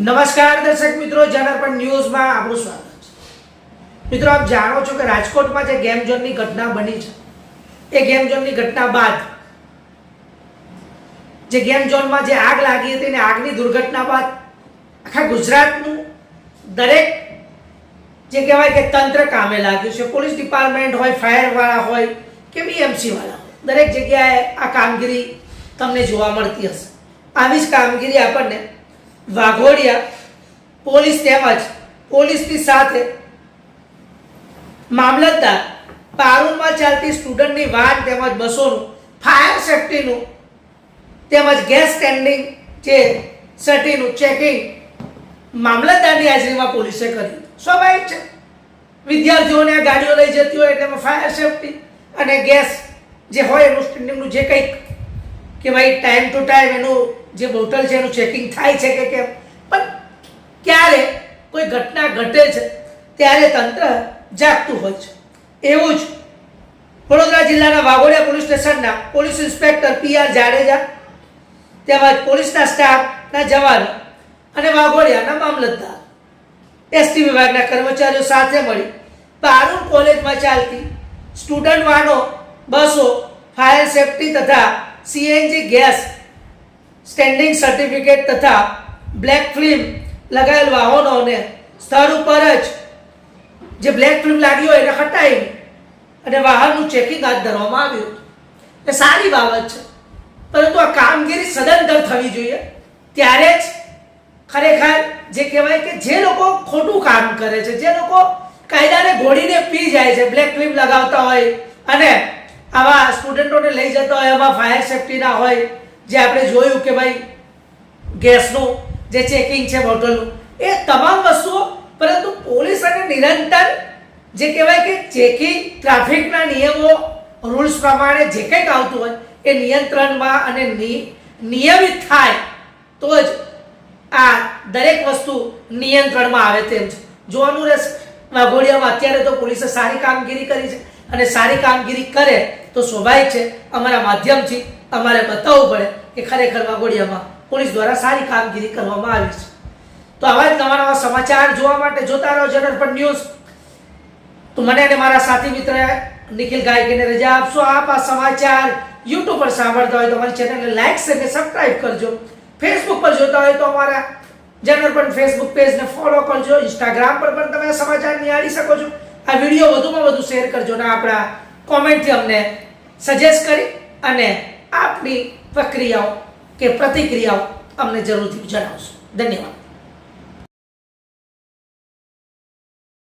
નમસ્કાર દર્શક મિત્રો, જનરપણ ન્યૂઝમાં આપનું સ્વાગત છે। મિત્રો, આપ જાણો છો કે રાજકોટમાં જે ગેમ ઝોનની ઘટના બની છે, એ ગેમ ઝોનની ઘટના બાદ જે ગેમ ઝોનમાં જે આગ લાગી હતી ને આગની દુર્ઘટના બાદ આખા ગુજરાતનું દરેક જે કહેવાય કે તંત્ર કામે લાગ્યું છે। પોલીસ ડિપાર્ટમેન્ટ હોય, ફાયરવાળા હોય કે બીએમસી વાળા હોય, દરેક જગ્યાએ આ કામગીરી તમને જોવા મળતી હશે। આવી જ કામગીરી આપણને વાઘોડિયા પોલીસ તેમજ પોલીસની સાથે મામલતદાર પારૂલમાં ચાલતી સ્ટુડન્ટની વાન તેમજ બસોનું ફાયર સેફટીનું તેમજ ગેસ સ્ટેન્ડિંગ જે સર્ટીનું ચેકિંગ મામલતદારની હાજરીમાં પોલીસે કર્યું। સ્વાભાવિક છે, વિદ્યાર્થીઓને આ ગાડીઓ લઈ જતી હોય એટલે ફાયર સેફટી અને ગેસ જે હોય એનું સ્ટેન્ડિંગનું જે કંઈક કે ભાઈ ટાઈમ ટુ ટાઈમ એનું જે બોટલ છે એનું ચેકિંગ થાય છે કે કેમ, પણ ક્યારે કોઈ ઘટના ઘટે છે ત્યારે તંત્ર જાગતું હોય છે। એવું જ વડોદરા જિલ્લાના વાઘોડિયા પોલીસ સ્ટેશનના પોલીસ ઇન્સ્પેક્ટર પીઆર જાડેજા તેમજ પોલીસના સ્ટાફના જવાનો અને વાઘોડિયાના મામલતદાર એસટી વિભાગના કર્મચારીઓ સાથે મળી પારૂલ કોલેજમાં ચાલતી સ્ટુડન્ટ વાનો, બસો, ફાયર સેફટી તથા સીએનજી ગેસ સ્ટેન્ડિંગ સર્ટિફિકેટ તથા બ્લેક ફિલ્મ લગાવેલ વાહનોને સ્થળ ઉપર જ જે બ્લેક ફિલ્મ લાગી હોય એને હટાવી અને વાહનનું ચેકિંગ હાથ ધરવામાં આવ્યું। એ સારી બાબત છે, પરંતુ આ કામગીરી સદંતર થવી જોઈએ। ત્યારે જ ખરેખર જે કહેવાય કે જે લોકો ખોટું કામ કરે છે, જે લોકો કાયદાને ઘોડીને પી જાય છે, બ્લેક ફિલ્મ લગાવતા હોય અને આવા સ્ટુડન્ટોને લઈ જતા હોય, એમાં ફાયર સેફટી ના હોય, જે આપણે જોયું કે ભાઈ ગેસનું જે ચેકિંગ છે બોટલનું, એ તમામ વસ્તુઓ, પરંતુ પોલીસ અને નિરંતર જે કહેવાય કે ચેકિંગ ટ્રાફિકના નિયમો રૂલ્સ પ્રમાણે જે કંઈક આવતું હોય એ નિયંત્રણમાં અને નિયમિત થાય તો જ આ દરેક વસ્તુ નિયંત્રણમાં આવે તેમ છે। જોવાનું રહેશે વાઘોડિયામાં અત્યારે તો પોલીસે સારી કામગીરી કરી છે અને સારી કામગીરી કરે તો સ્વાભાવિક છે અમારા માધ્યમથી અમારે બતાવવું પડે કે ખરેખર વાઘોડિયામાં પોલીસ દ્વારા સારી કામગીરી કરવામાં આવી છે। તો આવા જ નવા નવા સમાચાર જોવા માટે જોતા રહો જનરપણ ન્યૂઝ। તો મને અને મારા સાથી મિત્ર નિખિલ ગાયકીને રજા આપશો। આપ આ સમાચાર યુટ્યુબ પર સાંભળતા હોય તો અમારી ચેનલને લાઈક અને સબસ્ક્રાઇબ કરજો। ફેસબુક પર જોતા હોય તો અમારા જનરપણ ફેસબુક પેજને ફોલો કરજો। ઇન્સ્ટાગ્રામ પર પણ તમે સમાચાર નિહાળી શકો છો। આ વિડીયો વધુમાં વધુ શેર કરજો અને આપણા કોમેન્ટથી અમને સજેસ્ટ કરી અને આપની પ્રક્રિયાઓ કે પ્રતિક્રિયાઓ અમને જરૂરથી જણાવશો। ધન્યવાદ।